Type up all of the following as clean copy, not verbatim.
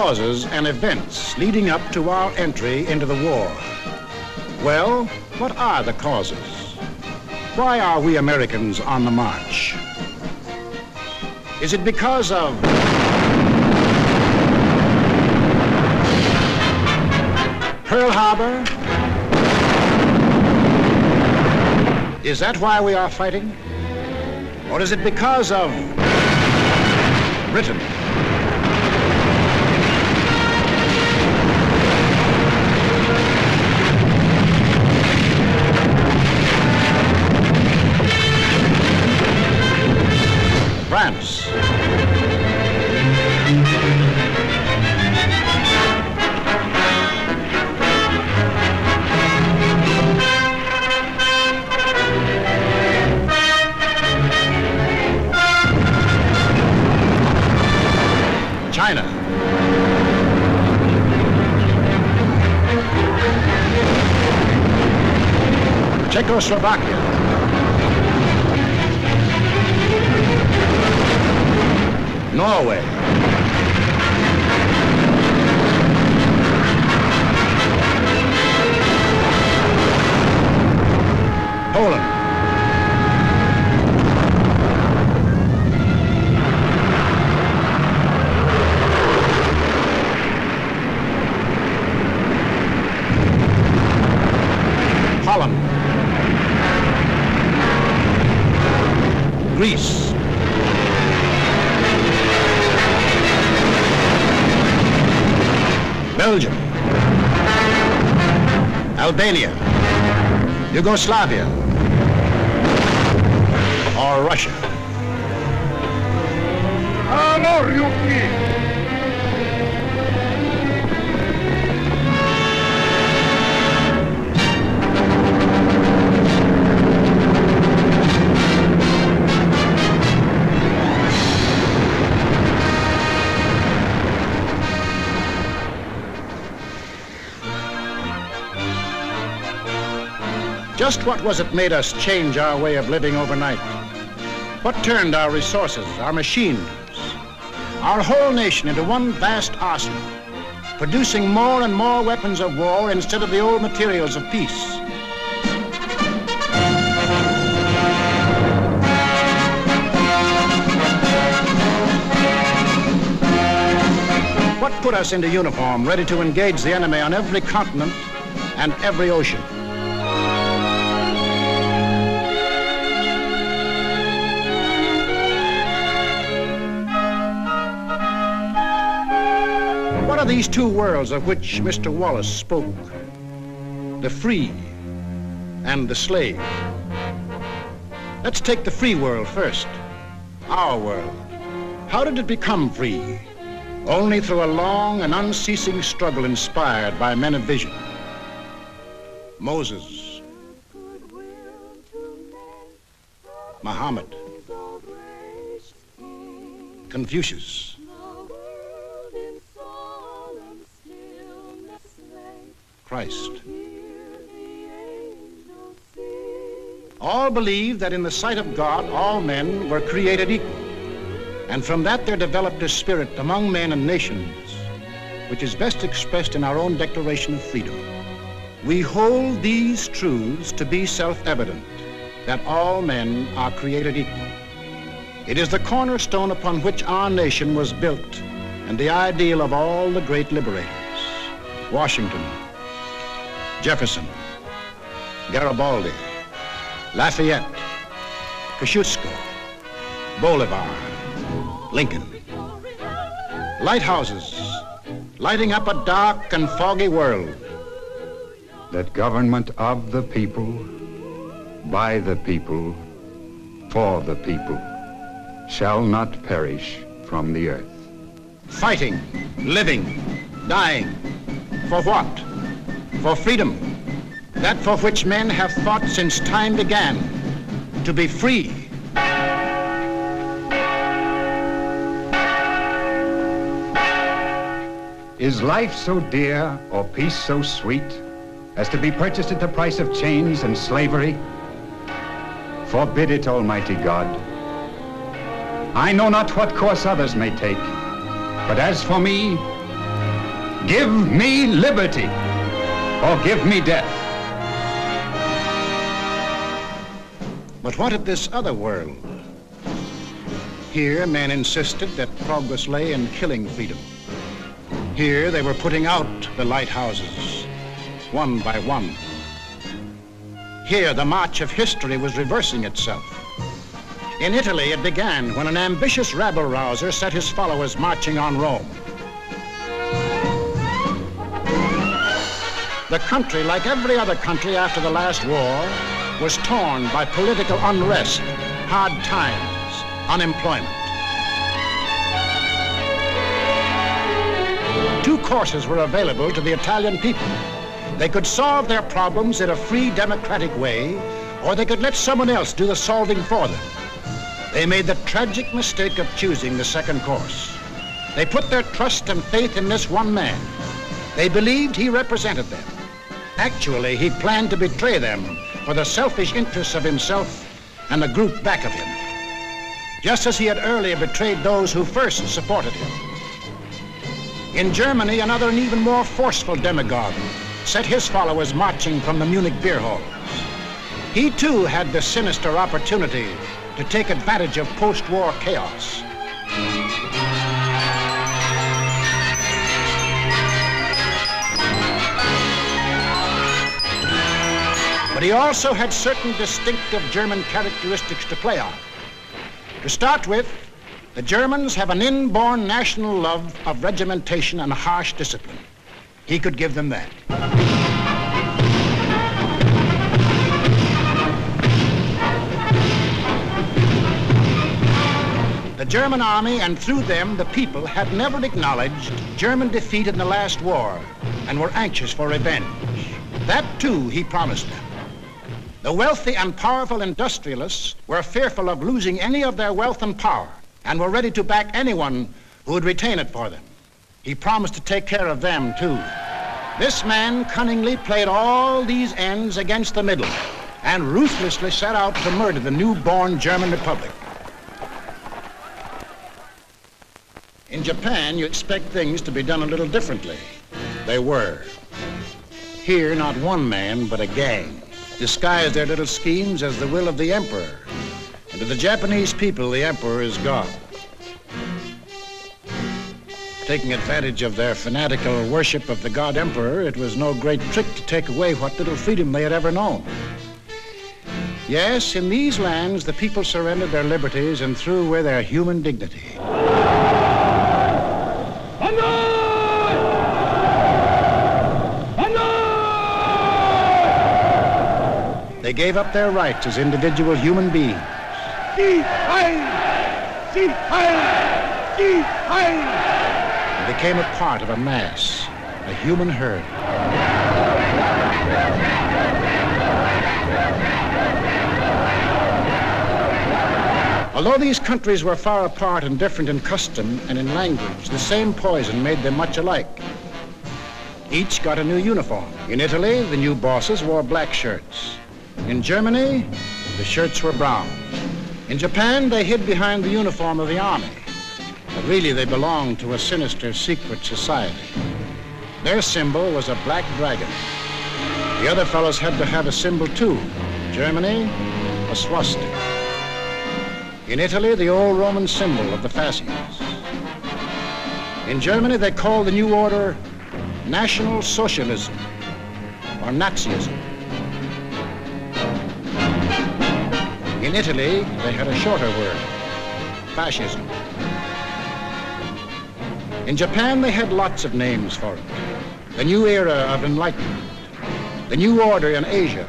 causes and events leading up to our entry into the war. Well, what are the causes? Why are we Americans on the march? Is it because of Pearl Harbor? Is that why we are fighting? Or is it because of Britain? France. China. Czechoslovakia. Norway. Poland. Holland. Greece. Belgium, Albania, Yugoslavia, or Russia. Just what was it made us change our way of living overnight? What turned our resources, our machines, our whole nation into one vast arsenal, producing more and more weapons of war instead of the old materials of peace? What put us into uniform, ready to engage the enemy on every continent and every ocean? What are these two worlds of which Mr. Wallace spoke? The free and the slave. Let's take the free world first, our world. How did it become free? Only through a long and unceasing struggle inspired by men of vision. Moses, Muhammad, Confucius, Christ. All believed that in the sight of God, all men were created equal. And from that there developed a spirit among men and nations, which is best expressed in our own Declaration of Freedom. We hold these truths to be self-evident, that all men are created equal. It is the cornerstone upon which our nation was built, and the ideal of all the great liberators. Washington, Jefferson, Garibaldi, Lafayette, Kosciuszko, Bolivar, Lincoln. Lighthouses lighting up a dark and foggy world. That government of the people, by the people, for the people, shall not perish from the earth. Fighting, living, dying. For what? For freedom, that for which men have fought since time began, to be free. Is life so dear or peace so sweet as to be purchased at the price of chains and slavery? Forbid it, Almighty God. I know not what course others may take, but as for me, Give me liberty, or give me death. But what of this other world? Here, men insisted that progress lay in killing freedom. Here, they were putting out the lighthouses, one by one. Here, the march of history was reversing itself. In Italy, it began when an ambitious rabble-rouser set his followers marching on Rome. The country, like every other country after the last war, was torn by political unrest, hard times, unemployment. Two courses were available to the Italian people. They could solve their problems in a free, democratic way, or they could let someone else do the solving for them. They made the tragic mistake of choosing the second course. They put their trust and faith in this one man. They believed he represented them. Actually, he planned to betray them for the selfish interests of himself and the group back of him, just as he had earlier betrayed those who first supported him. In Germany, another and even more forceful demagogue set his followers marching from the Munich beer halls. He too had the sinister opportunity to take advantage of post-war chaos. But he also had certain distinctive German characteristics to play on. To start with, the Germans have an inborn national love of regimentation and harsh discipline. He could give them that. The German army, and through them the people, had never acknowledged German defeat in the last war and were anxious for revenge. That too he promised them. The wealthy and powerful industrialists were fearful of losing any of their wealth and power and were ready to back anyone who would retain it for them. He promised to take care of them too. This man cunningly played all these ends against the middle and ruthlessly set out to murder the newborn German Republic. In Japan, you expect things to be done a little differently. They were. Here, not one man, but a gang disguised their little schemes as the will of the emperor. And to the Japanese people, the emperor is God. Taking advantage of their fanatical worship of the god emperor, it was no great trick to take away what little freedom they had ever known. Yes, in these lands, the people surrendered their liberties and threw away their human dignity. They gave up their rights as individual human beings. And became a part of a mass, a human herd. Although these countries were far apart and different in custom and in language, the same poison made them much alike. Each got a new uniform. In Italy, the new bosses wore black shirts. In Germany, the shirts were brown. In Japan, they hid behind the uniform of the army. But really, they belonged to a sinister secret society. Their symbol was a black dragon. The other fellows had to have a symbol too. Germany, a swastika. In Italy, the old Roman symbol of the Fascists. In Germany, they called the new order National Socialism, or Nazism. In Italy, they had a shorter word, fascism. In Japan, they had lots of names for it. The new era of enlightenment, the new order in Asia,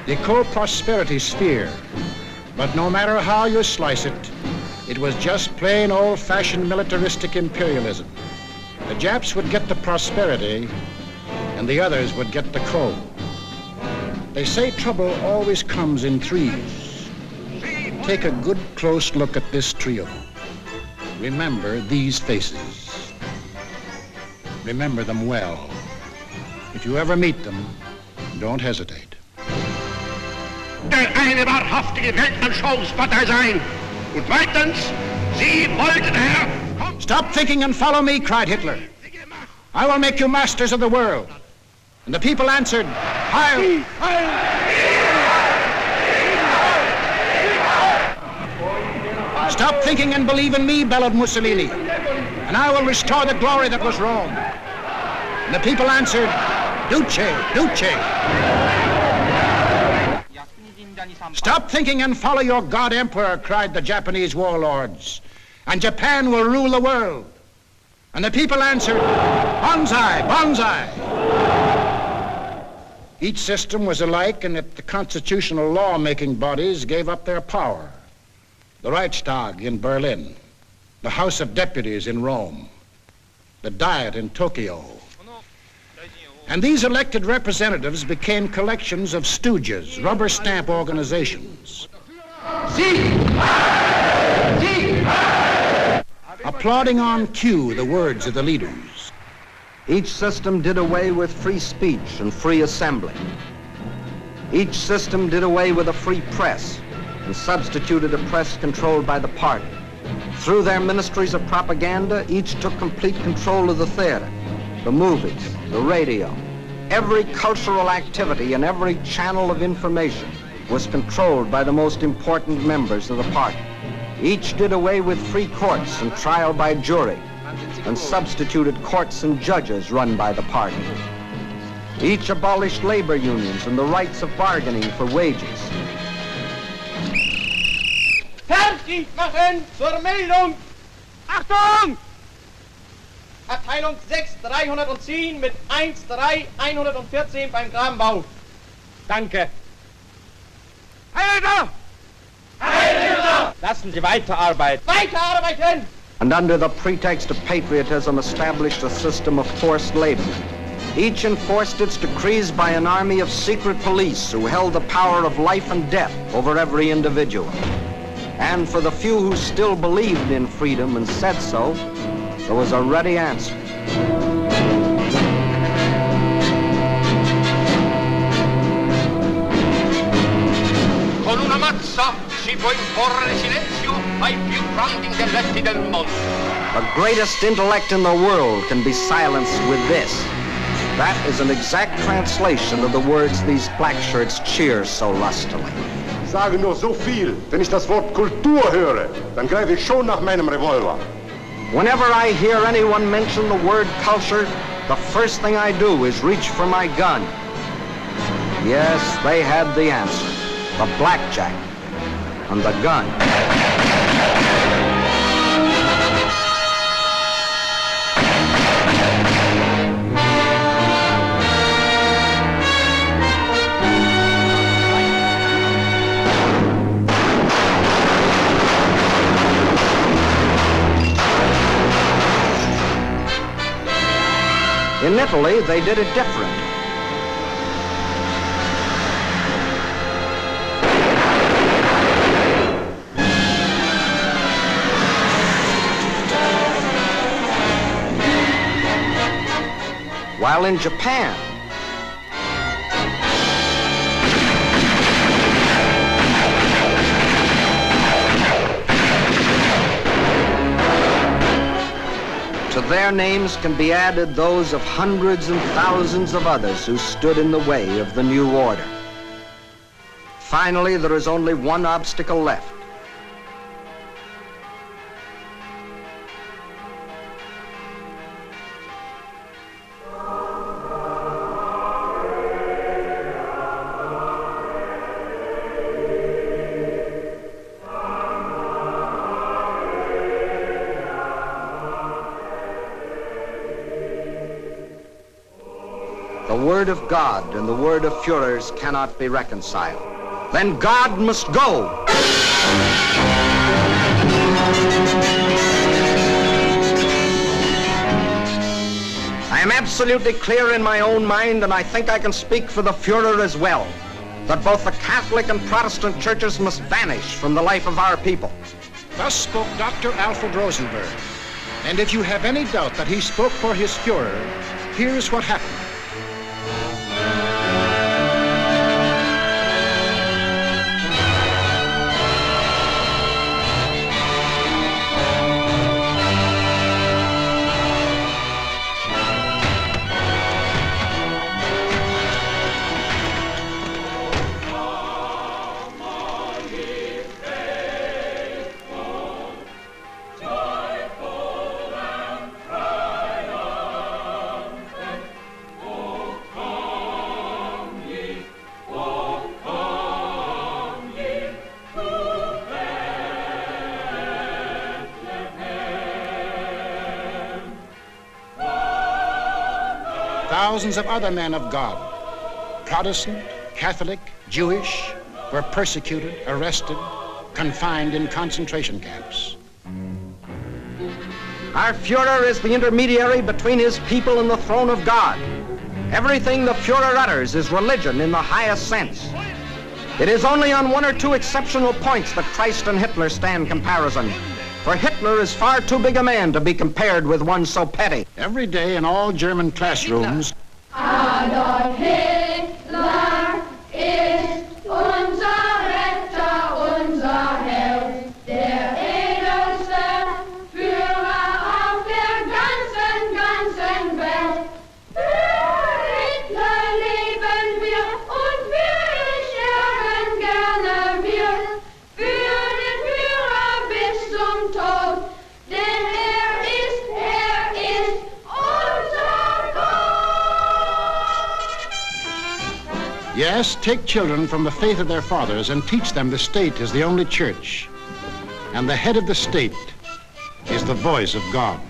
the eco-prosperity sphere. But no matter how you slice it, it was just plain old-fashioned militaristic imperialism. The Japs would get the prosperity, and the others would get the coal. They say trouble always comes in threes. Take a good close look at this trio. Remember these faces. Remember them well. If you ever meet them, don't hesitate. Eine wahrhaftige Weltanschauungspartei sein. Und zweitens, Sie wollten, Herr... Stop thinking and follow me, cried Hitler. I will make you masters of the world. And the people answered, Heil! Stop thinking and believe in me, bellowed Mussolini, and I will restore the glory that was Rome. And the people answered, Duce, Duce. Stop thinking and follow your God Emperor, cried the Japanese warlords, and Japan will rule the world. And the people answered, Banzai, Banzai. Each system was alike in that the constitutional law-making bodies gave up their power. The Reichstag in Berlin, the House of Deputies in Rome, the Diet in Tokyo. And these elected representatives became collections of stooges, rubber stamp organizations. Applauding on cue the words of the leaders. Each system did away with free speech and free assembly. Each system did away with a free press and substituted a press controlled by the party. Through their ministries of propaganda, each took complete control of the theater, the movies, the radio. Every cultural activity and every channel of information was controlled by the most important members of the party. Each did away with free courts and trial by jury and substituted courts and judges run by the party. Each abolished labor unions and the rights of bargaining for wages. Fertig machen zur Meldung! Achtung! Abteilung 6, 310 mit 1-3-114 beim Grabenbau. Danke. Heil Hitler! Heil Hitler! Lassen Sie weiterarbeiten. Weiterarbeiten! And under the pretext of patriotism established a system of forced labor. Each enforced its decrees by an army of secret police who held the power of life and death over every individual. And for the few who still believed in freedom and said so, there was a ready answer. Con una mazza si può imporre silenzio ai più grandi intelletti del mondo. The greatest intellect in the world can be silenced with this. That is an exact translation of the words these black shirts cheer so lustily. Ich sage nur so viel, wenn ich das Wort Kultur höre, dann greife ich schon nach meinem Revolver. Whenever I hear anyone mention the word culture, the first thing I do is reach for my gun. Yes, they had the answer. The blackjack and the gun. In Italy, they did it different. While in Japan, to their names can be added those of hundreds and thousands of others who stood in the way of the new order. Finally, there is only one obstacle left. The word of God and the word of Führers cannot be reconciled. Then God must go. I am absolutely clear in my own mind, and I think I can speak for the Führer as well, that both the Catholic and Protestant churches must vanish from the life of our people. Thus spoke Dr. Alfred Rosenberg. And if you have any doubt that he spoke for his Führer, here's what happened. thousands of other men of God, Protestant, Catholic, Jewish, were persecuted, arrested, confined in concentration camps. Our Führer is the intermediary between his people and the throne of God. Everything the Führer utters is religion in the highest sense. It is only on one or two exceptional points that Christ and Hitler stand comparison. For Hitler is far too big a man to be compared with one so petty. Every day in all German classrooms, Adolf Hitler ist unser Retter, unser Held, der edelste Führer auf der ganzen Welt. Für Hitler leben wir und wir sterben gerne wir. Für den Führer bis zum Tod, denn er ist unser Gott. yes, take children from the faith of their fathers and teach them the state is the only church, and the head of the state is the voice of God.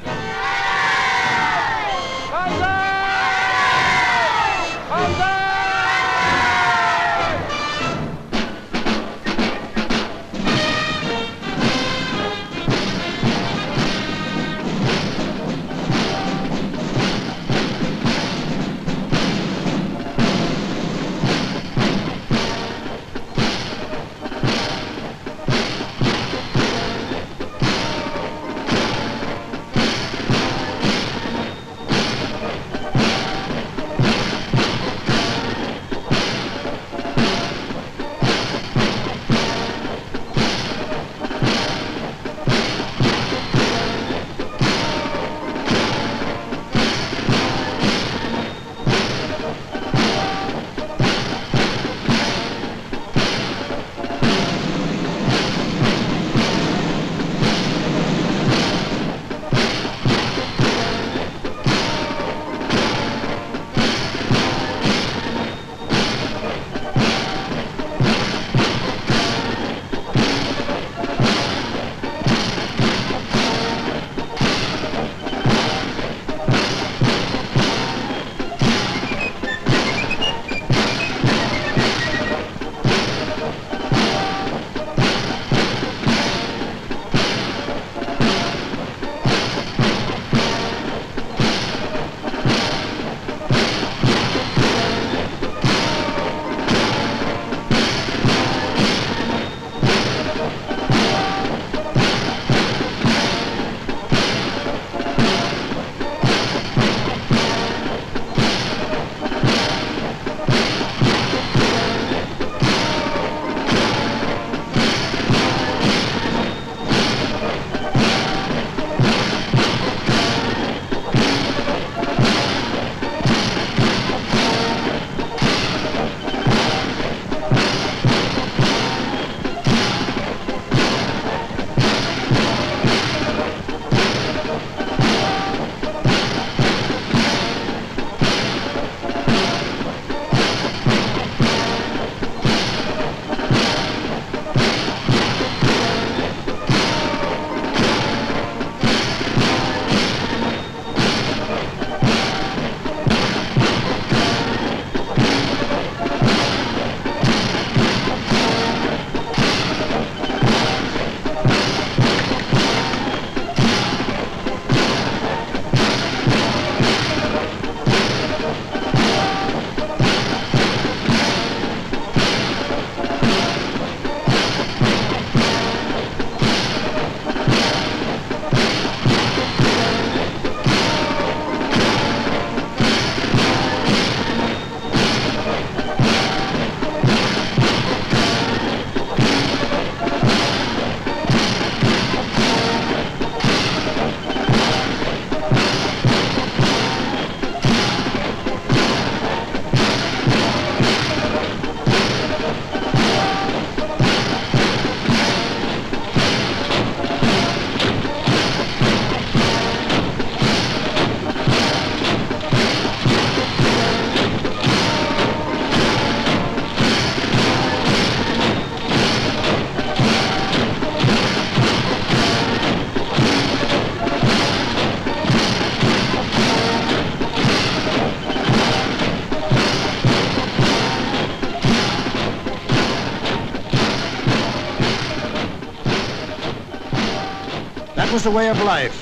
was the way of life,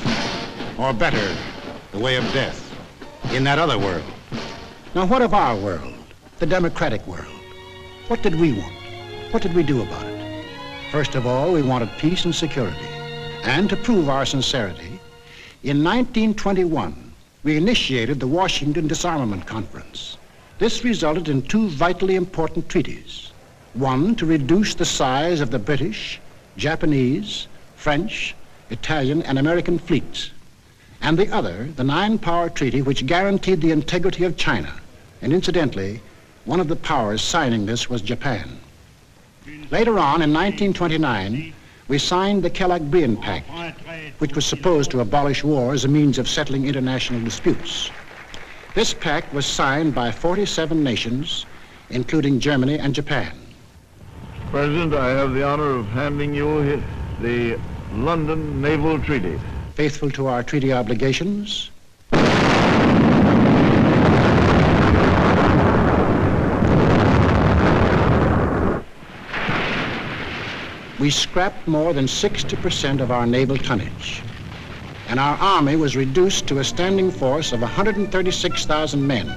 or better, the way of death, in that other world. Now, what of our world, the democratic world? What did we want? What did we do about it? First of all, we wanted peace and security. And to prove our sincerity, in 1921, we initiated the Washington Disarmament Conference. This resulted in two vitally important treaties. One, to reduce the size of the British, Japanese, French, Italian, and American fleets. And the other, the Nine-Power Treaty, which guaranteed the integrity of China. And incidentally, one of the powers signing this was Japan. Later on, in 1929, we signed the Kellogg-Briand Pact, which was supposed to abolish war as a means of settling international disputes. This pact was signed by 47 nations, including Germany and Japan. President, I have the honor of handing you the London Naval Treaty. Faithful to our treaty obligations, we scrapped more than 60% of our naval tonnage, and our army was reduced to a standing force of 136,000 men,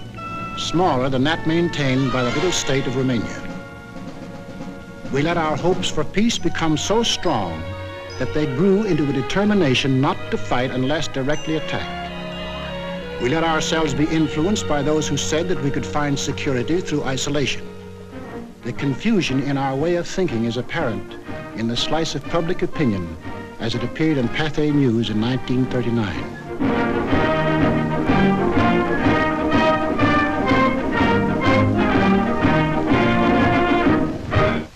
smaller than that maintained by the little state of Romania. We let our hopes for peace become so strong that they grew into a determination not to fight unless directly attacked. We let ourselves be influenced by those who said that we could find security through isolation. The confusion in our way of thinking is apparent in the slice of public opinion as it appeared in Pathé News in 1939.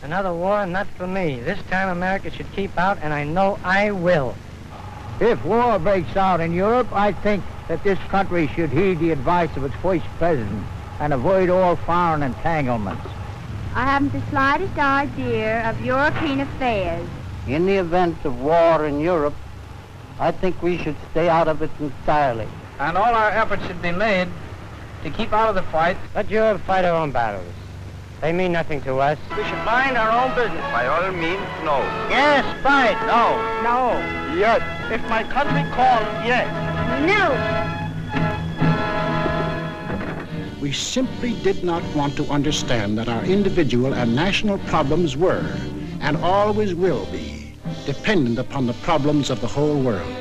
Another war, not for me. This time America should keep out, and I know I will. If war breaks out in Europe, I think that this country should heed the advice of its first president and avoid all foreign entanglements. I haven't the slightest idea of European affairs. In the event of war in Europe, I think we should stay out of it entirely. And all our efforts should be made to keep out of the fight. Let Europe fight her own battles. They mean nothing to us. We should mind our own business. By all means, no. Yes, fight. No. No. Yes. If my country calls, yes. No. We simply did not want to understand that our individual and national problems were, and always will be, dependent upon the problems of the whole world.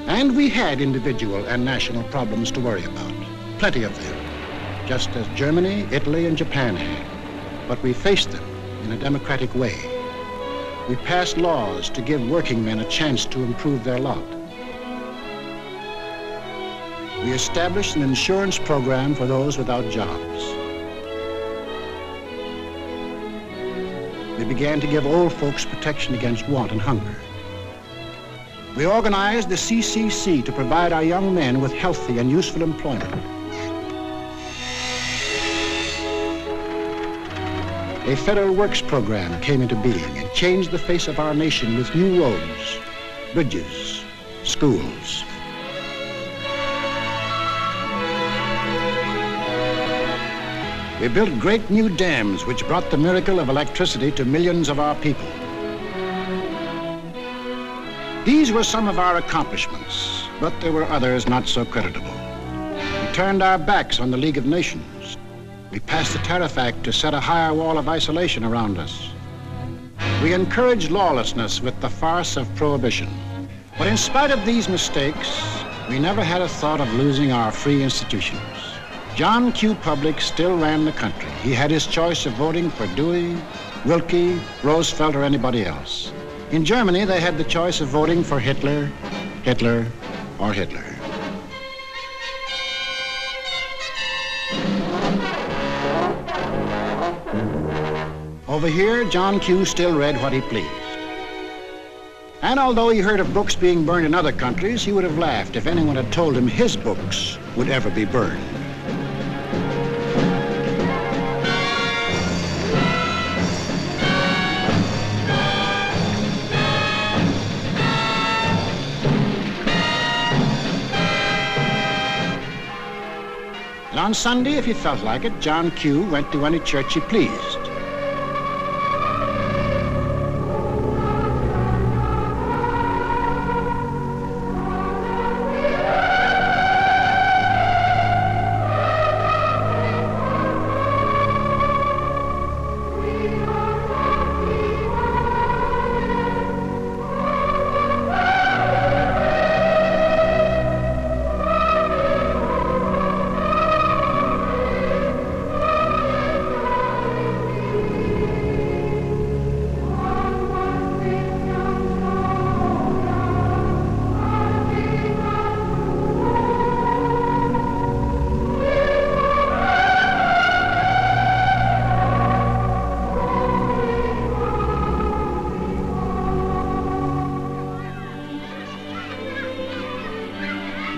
And we had individual and national problems to worry about, plenty of them, just as Germany, Italy, and Japan had. But we faced them in a democratic way. We passed laws to give working men a chance to improve their lot. We established an insurance program for those without jobs. We began to give old folks protection against want and hunger. We organized the CCC to provide our young men with healthy and useful employment. A federal works program came into being and changed the face of our nation with new roads, bridges, schools. We built great new dams which brought the miracle of electricity to millions of our people. These were some of our accomplishments, but there were others not so creditable. We turned our backs on the League of Nations. We passed the Tariff Act to set a higher wall of isolation around us. We encouraged lawlessness with the farce of prohibition. But in spite of these mistakes, we never had a thought of losing our free institutions. John Q. Public still ran the country. He had his choice of voting for Dewey, Wilkie, Roosevelt, or anybody else. In Germany, they had the choice of voting for Hitler, Hitler, or Hitler. Over here, John Q. still read what he pleased. And although he heard of books being burned in other countries, he would have laughed if anyone had told him his books would ever be burned. And on Sunday, if he felt like it, John Q. went to any church he pleased.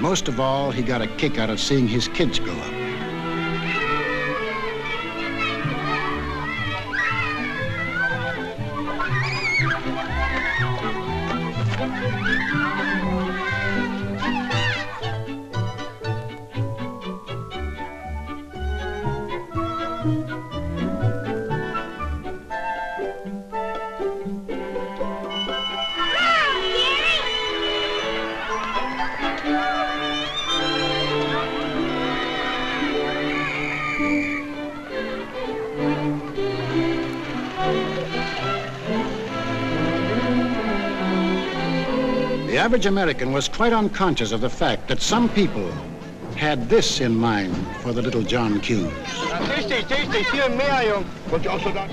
most of all, he got a kick out of seeing his kids grow up. The average American was quite unconscious of the fact that some people had this in mind for the little John Q's. Richtig, viel mehr, Jung. Wollt ihr auch so sagen?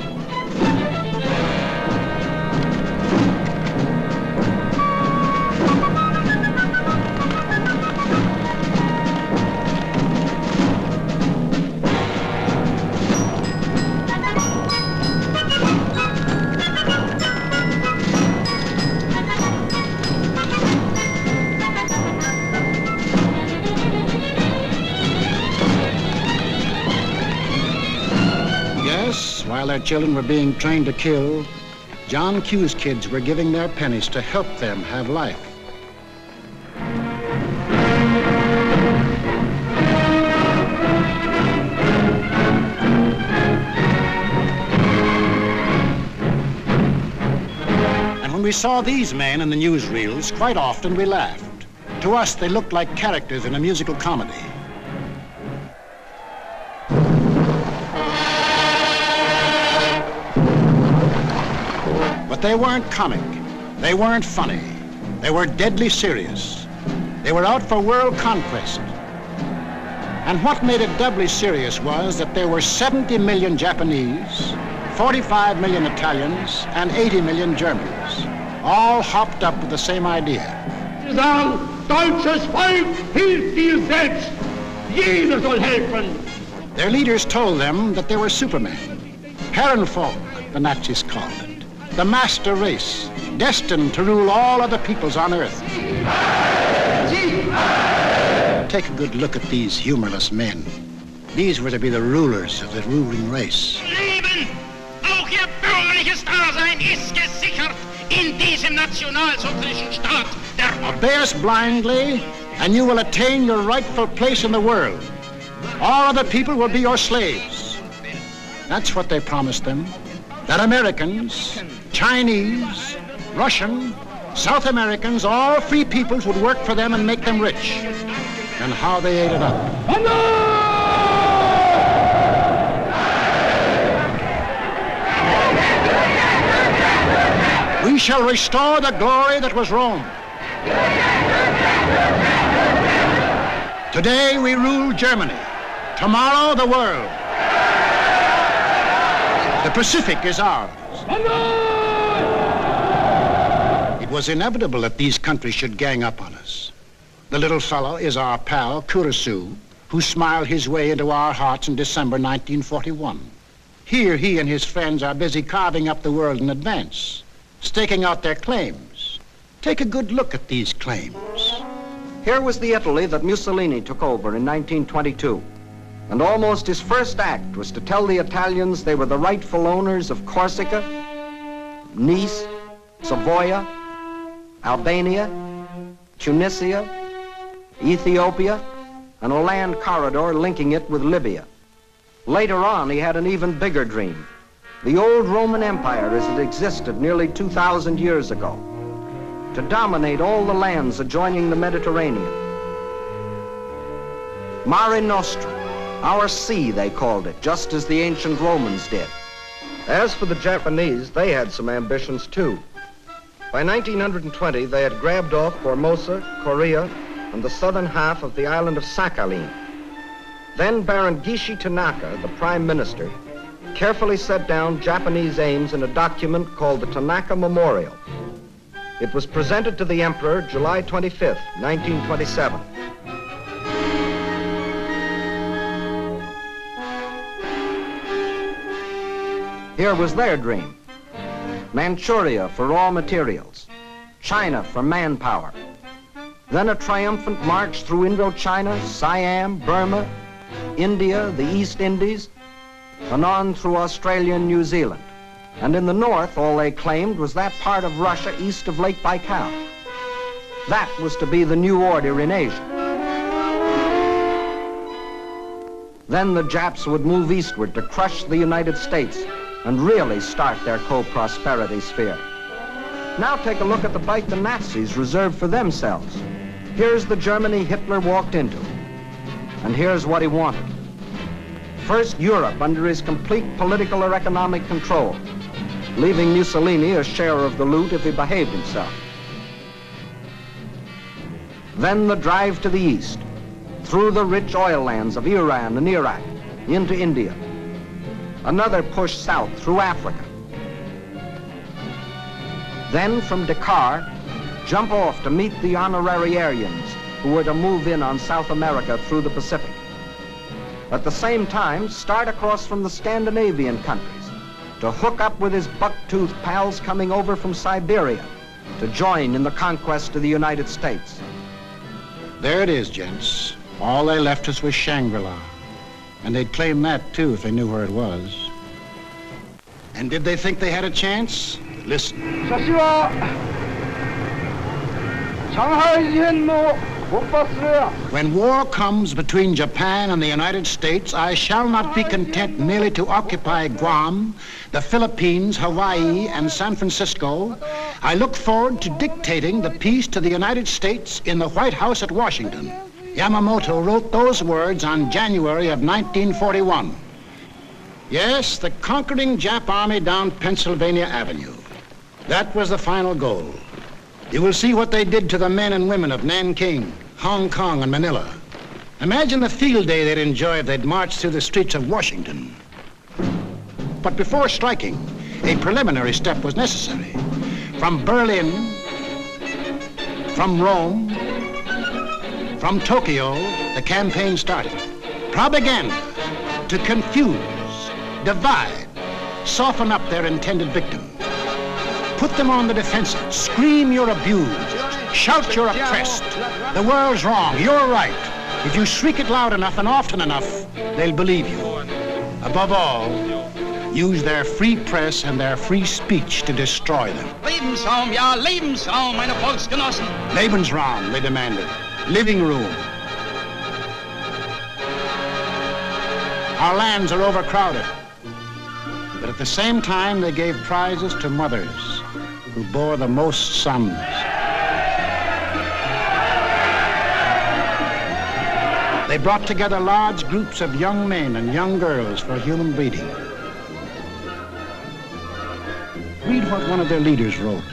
While their children were being trained to kill, John Q's kids were giving their pennies to help them have life. And when we saw these men in the newsreels, quite often we laughed. To us, they looked like characters in a musical comedy. But they weren't comic, they weren't funny, they were deadly serious. They were out for world conquest. And what made it doubly serious was that there were 70 million Japanese, 45 million Italians, and 80 million Germans, all hopped up with the same idea. Deutsches Volk hilft dir selbst. Jeder soll helfen. Their leaders told them that they were supermen, Herrenvolk, the Nazis called it. The master race, destined to rule all other peoples on Earth. Take a good look at these humorless men. These were to be the rulers of the ruling race. Leben, auch ihr bürgerliches Dasein ist gesichert in diesem nationalsozialistischen Staat. Obey us blindly, and you will attain your rightful place in the world. All other people will be your slaves. That's what they promised them. That Americans, Chinese, Russian, South Americans, all free peoples would work for them and make them rich. And how they ate it up. We shall restore the glory that was Rome. Today we rule Germany. Tomorrow the world. The Pacific is ours. It was inevitable that these countries should gang up on us. The little fellow is our pal, Kurosu, who smiled his way into our hearts in December 1941. Here he and his friends are busy carving up the world in advance, staking out their claims. Take a good look at these claims. Here was the Italy that Mussolini took over in 1922. And almost his first act was to tell the Italians they were the rightful owners of Corsica, Nice, Savoia, Albania, Tunisia, Ethiopia, and a land corridor linking it with Libya. Later on, he had an even bigger dream. The old Roman Empire as it existed nearly 2,000 years ago, to dominate all the lands adjoining the Mediterranean. Mare Nostrum, our sea, they called it, just as the ancient Romans did. As for the Japanese, they had some ambitions too. By 1920, they had grabbed off Formosa, Korea, and the southern half of the island of Sakhalin. Then Baron Gishi Tanaka, the prime minister, carefully set down Japanese aims in a document called the Tanaka Memorial. It was presented to the emperor July 25th, 1927. Here was their dream. Manchuria for raw materials, China for manpower, Then a triumphant march through Indochina, Siam, Burma, India, the East Indies, and on through Australia and New Zealand. And in the north, all they claimed was that part of Russia east of Lake Baikal. That was to be the new order in Asia. Then the Japs would move eastward to crush the United States and really start their co-prosperity sphere. Now take a look at the bite the Nazis reserved for themselves. Here's the Germany Hitler walked into, and here's what he wanted. First, Europe under his complete political or economic control, leaving Mussolini a share of the loot if he behaved himself. Then the drive to the east, through the rich oil lands of Iran and Iraq, into India. Another push south through Africa. Then from Dakar, jump off to meet the honorary Aryans who were to move in on South America through the Pacific. At the same time, start across from the Scandinavian countries to hook up with his buck-toothed pals coming over from Siberia to join in the conquest of the United States. There it is, gents. All they left us was Shangri-La. And they'd claim that, too, if they knew where it was. And did they think they had a chance? Listen. When war comes between Japan and the United States, I shall not be content merely to occupy Guam, the Philippines, Hawaii, and San Francisco. I look forward to dictating the peace to the United States in the White House at Washington. Yamamoto wrote those words on January of 1941. Yes, the conquering Jap army down Pennsylvania Avenue. That was the final goal. You will see what they did to the men and women of Nanking, Hong Kong, and Manila. Imagine the field day they'd enjoy if they'd marched through the streets of Washington. But before striking, a preliminary step was necessary. From Berlin, from Rome, from Tokyo, the campaign started. Propaganda to confuse, divide, soften up their intended victims. Put them on the defensive. Scream you're abused. Shout you're oppressed. The world's wrong. You're right. If you shriek it loud enough and often enough, they'll believe you. Above all, use their free press and their free speech to destroy them. Lebensraum, ja, Lebensraum, meine Volksgenossen. Lebensraum, they demanded. Living room. Our lands are overcrowded. But at the same time, they gave prizes to mothers who bore the most sons. They brought together large groups of young men and young girls for human breeding. Read what one of their leaders wrote.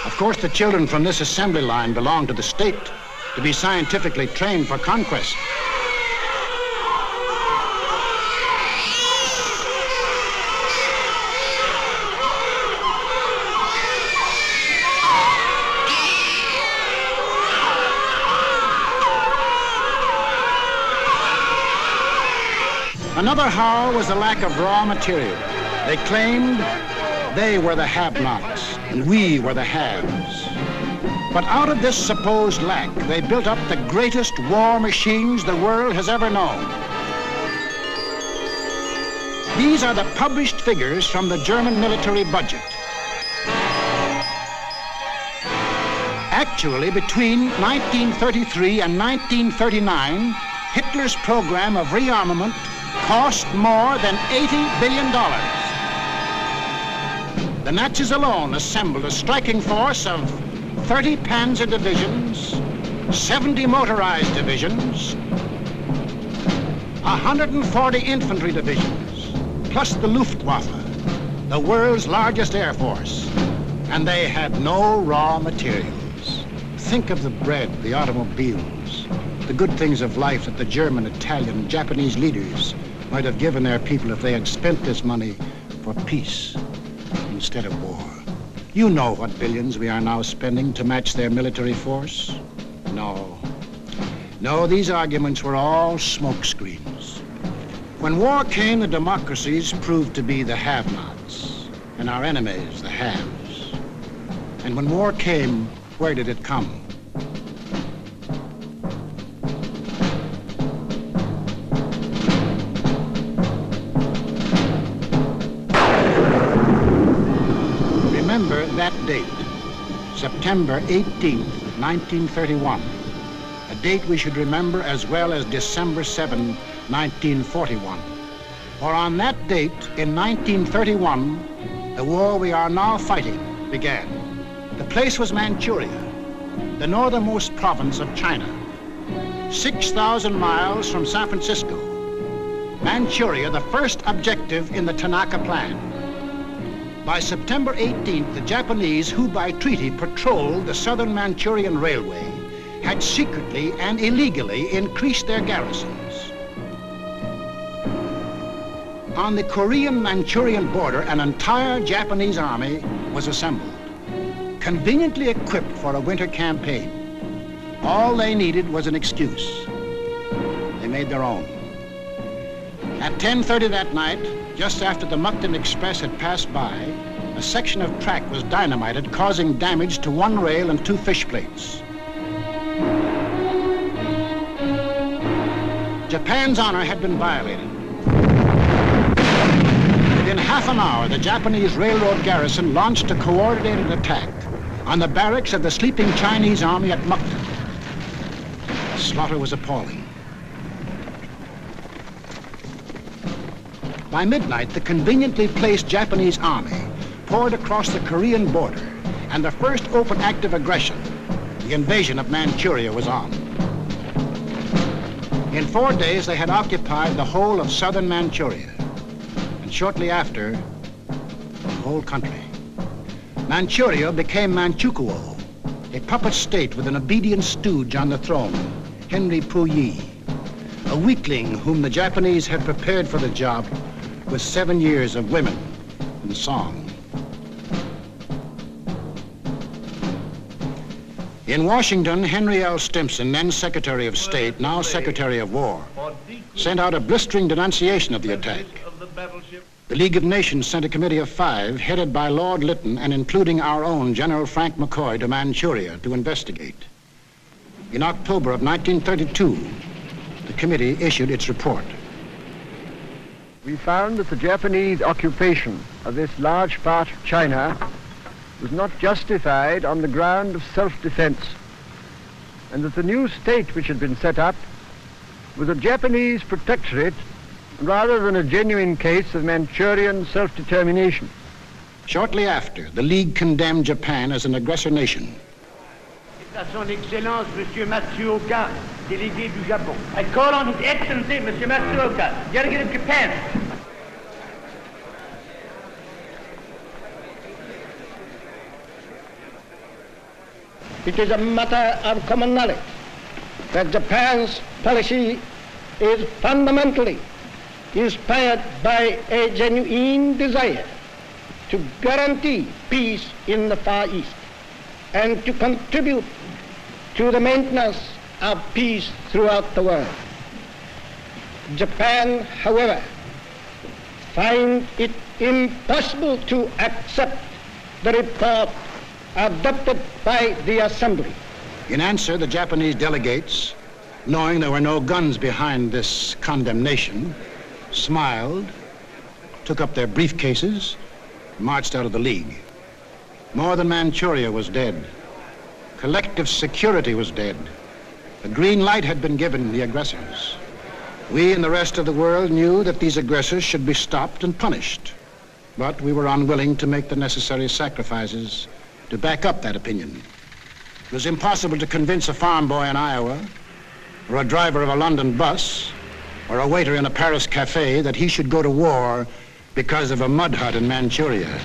Of course, the children from this assembly line belong to the state to be scientifically trained for conquest. Another howl was the lack of raw material. They claimed they were the have-nots and we were the haves. But out of this supposed lack, they built up the greatest war machines the world has ever known. These are the published figures from the German military budget. Actually, between 1933 and 1939, Hitler's program of rearmament cost more than $80 billion. The Nazis alone assembled a striking force of 30 panzer divisions, 70 motorized divisions, 140 infantry divisions, plus the Luftwaffe, the world's largest air force. And they had no raw materials. Think of the bread, the automobiles, the good things of life that the German, Italian, Japanese leaders might have given their people if they had spent this money for peace instead of war. You know what billions we are now spending to match their military force? No. No, these arguments were all smokescreens. When war came, the democracies proved to be the have-nots, and our enemies the haves. And when war came, where did it come? Remember that date, September 18th, 1931, a date we should remember as well as December 7, 1941. For on that date, in 1931, the war we are now fighting began. The place was Manchuria, the northernmost province of China, 6,000 miles from San Francisco. Manchuria, the first objective in the Tanaka Plan. By September 18th, the Japanese, who by treaty patrolled the southern Manchurian Railway, had secretly and illegally increased their garrisons. On the Korean-Manchurian border, an entire Japanese army was assembled, conveniently equipped for a winter campaign. All they needed was an excuse. They made their own. At 10:30 that night, just after the Mukden Express had passed by, a section of track was dynamited, causing damage to one rail and 2 fish plates. Japan's honor had been violated. Within half an hour, the Japanese railroad garrison launched a coordinated attack on the barracks of the sleeping Chinese army at Mukden. The slaughter was appalling. By midnight, the conveniently placed Japanese army poured across the Korean border, and the first open act of aggression, the invasion of Manchuria, was on. In 4 days, they had occupied the whole of southern Manchuria, and shortly after, the whole country. Manchuria became Manchukuo, a puppet state with an obedient stooge on the throne, Henry Puyi, a weakling whom the Japanese had prepared for the job with 7 years of women and song. In Washington, Henry L. Stimson, then Secretary of State, now Secretary of War, sent out a blistering denunciation of the attack. The League of Nations sent a committee of 5, headed by Lord Lytton and including our own General Frank McCoy, to Manchuria to investigate. In October of 1932, the committee issued its report. We found that the Japanese occupation of this large part of China was not justified on the ground of self-defense, and that the new state which had been set up was a Japanese protectorate rather than a genuine case of Manchurian self-determination. Shortly after, the League condemned Japan as an aggressor nation. À son Excellence, Monsieur Matsuoka, délégué du Japon. I call on His Excellency, Monsieur Matsuoka, delegate of Japan. It is a matter of common knowledge that Japan's policy is fundamentally inspired by a genuine desire to guarantee peace in the Far East and to contribute to the maintenance of peace throughout the world. Japan, however, finds it impossible to accept the report adopted by the Assembly. In answer, the Japanese delegates, knowing there were no guns behind this condemnation, smiled, took up their briefcases, marched out of the League. More than Manchuria was dead. Collective security was dead. The green light had been given the aggressors. We and the rest of the world knew that these aggressors should be stopped and punished. But we were unwilling to make the necessary sacrifices to back up that opinion. It was impossible to convince a farm boy in Iowa, or a driver of a London bus, or a waiter in a Paris cafe that he should go to war because of a mud hut in Manchuria.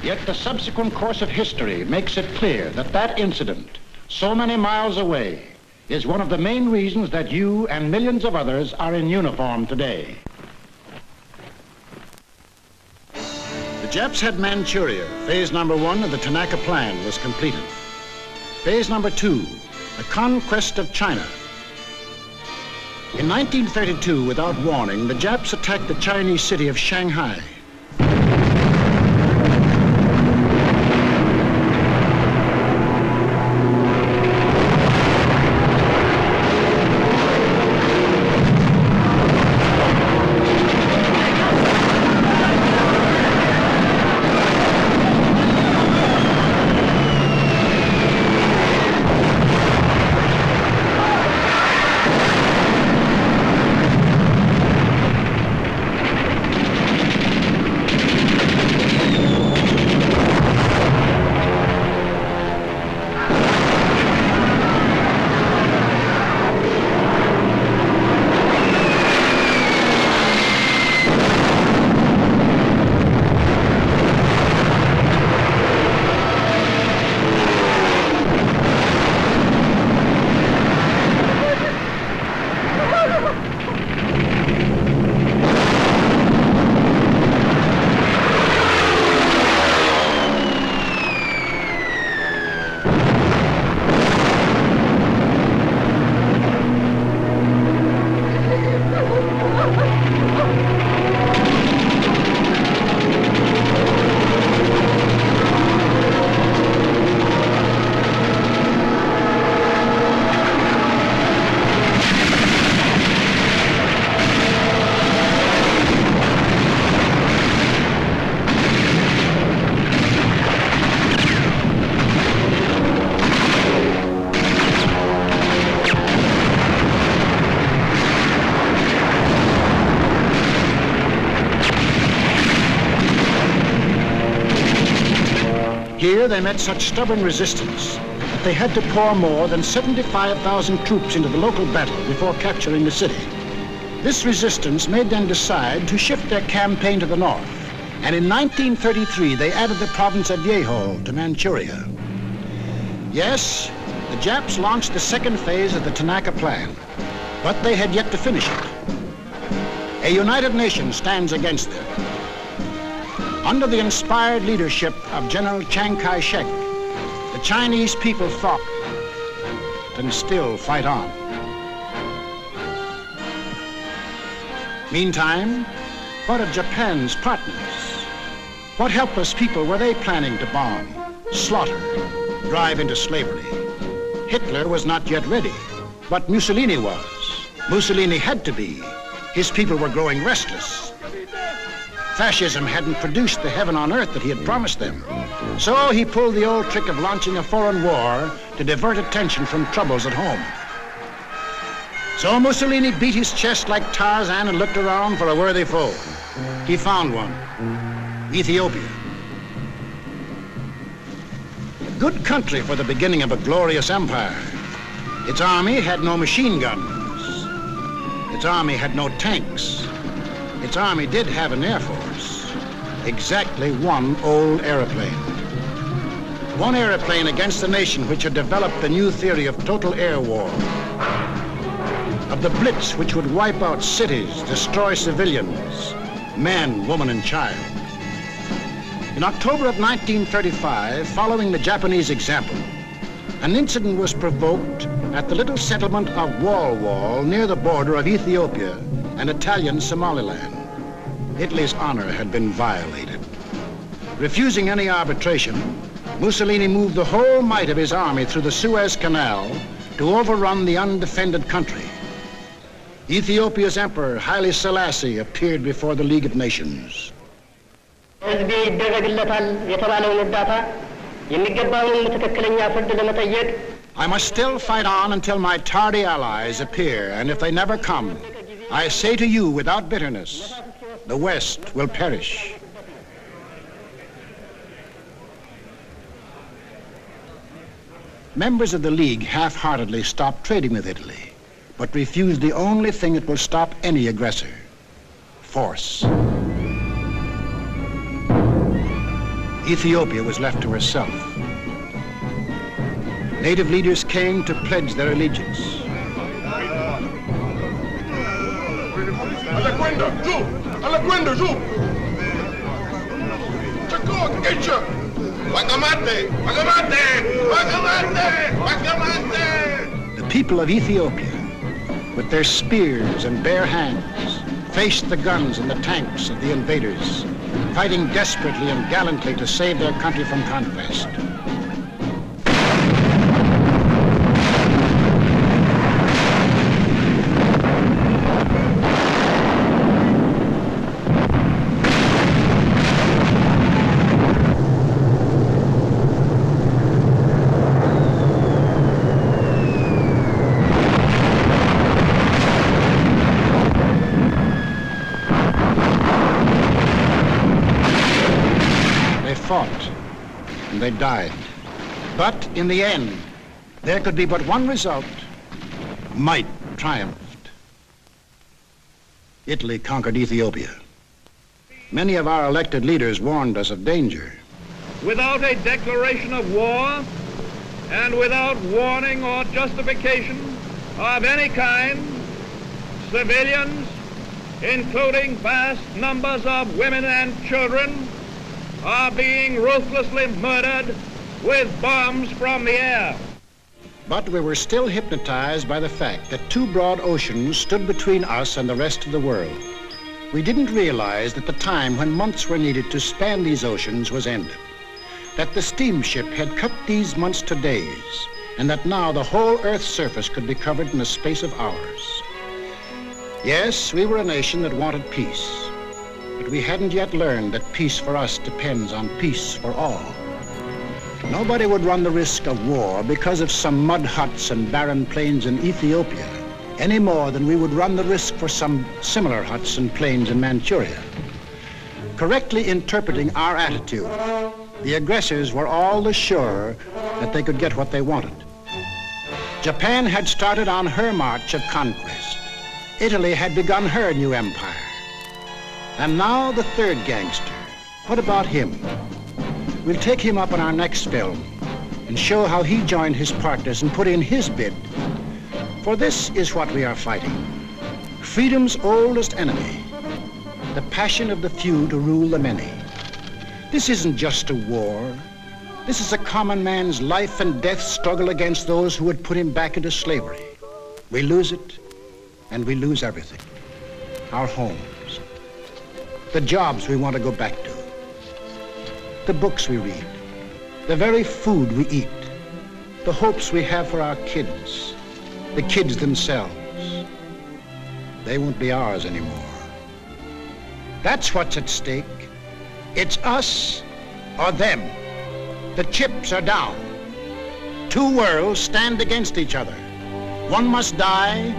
Yet the subsequent course of history makes it clear that that incident, so many miles away, is one of the main reasons that you and millions of others are in uniform today. Japs had Manchuria. Phase number 1 of the Tanaka Plan was completed. Phase number 2, the conquest of China. In 1932, without warning, the Japs attacked the Chinese city of Shanghai. Here they met such stubborn resistance that they had to pour more than 75,000 troops into the local battle before capturing the city. This resistance made them decide to shift their campaign to the north, and in 1933 they added the province of Yehol to Manchuria. Yes, the Japs launched the second phase of the Tanaka Plan, but they had yet to finish it. A united nation stands against them. Under the inspired leadership of General Chiang Kai-shek, the Chinese people fought and still fight on. Meantime, what of Japan's partners? What helpless people were they planning to bomb, slaughter, drive into slavery? Hitler was not yet ready, but Mussolini was. Mussolini had to be. His people were growing restless. Fascism hadn't produced the heaven on earth that he had promised them. So he pulled the old trick of launching a foreign war to divert attention from troubles at home. So Mussolini beat his chest like Tarzan and looked around for a worthy foe. He found one, Ethiopia. A good country for the beginning of a glorious empire. Its army had no machine guns. Its army had no tanks. Its army did have an air force, exactly one old airplane. One airplane against a nation which had developed the new theory of total air war, of the blitz which would wipe out cities, destroy civilians, men, woman, and child. In October of 1935, following the Japanese example, an incident was provoked at the little settlement of Wal near the border of Ethiopia and Italian Somaliland. Italy's honor had been violated. Refusing any arbitration, Mussolini moved the whole might of his army through the Suez Canal to overrun the undefended country. Ethiopia's emperor, Haile Selassie, appeared before the League of Nations. I must still fight on until my tardy allies appear, and if they never come, I say to you without bitterness, the West will perish. Members of the League half-heartedly stopped trading with Italy, but refused the only thing that will stop any aggressor: force. Ethiopia was left to herself. Native leaders came to pledge their allegiance. The people of Ethiopia, with their spears and bare hands, faced the guns and the tanks of the invaders, fighting desperately and gallantly to save their country from conquest. Fought, and they died. But in the end, there could be but one result. Might triumphed. Italy conquered Ethiopia. Many of our elected leaders warned us of danger. Without a declaration of war and without warning or justification of any kind, civilians, including vast numbers of women and children, are being ruthlessly murdered with bombs from the air. But we were still hypnotized by the fact that two broad oceans stood between us and the rest of the world. We didn't realize that the time when months were needed to span these oceans was ended, that the steamship had cut these months to days, and that now the whole Earth's surface could be covered in the space of hours. Yes, we were a nation that wanted peace. But we hadn't yet learned that peace for us depends on peace for all. Nobody would run the risk of war because of some mud huts and barren plains in Ethiopia, any more than we would run the risk for some similar huts and plains in Manchuria. Correctly interpreting our attitude, the aggressors were all the surer that they could get what they wanted. Japan had started on her march of conquest. Italy had begun her new empire. And now the third gangster. What about him? We'll take him up in our next film and show how he joined his partners and put in his bid. For this is what we are fighting. Freedom's oldest enemy. The passion of the few to rule the many. This isn't just a war. This is a common man's life and death struggle against those who would put him back into slavery. We lose it, and we lose everything. Our homes. The jobs we want to go back to, the books we read, the very food we eat, the hopes we have for our kids, the kids themselves. They won't be ours anymore. That's what's at stake. It's us or them. The chips are down. Two worlds stand against each other. One must die,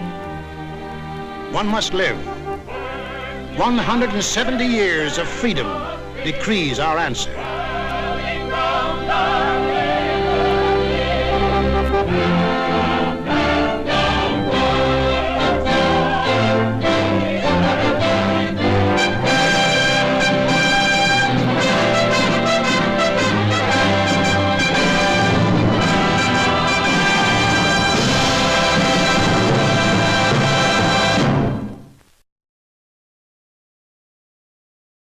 one must live. 170 years of freedom decrees our answer.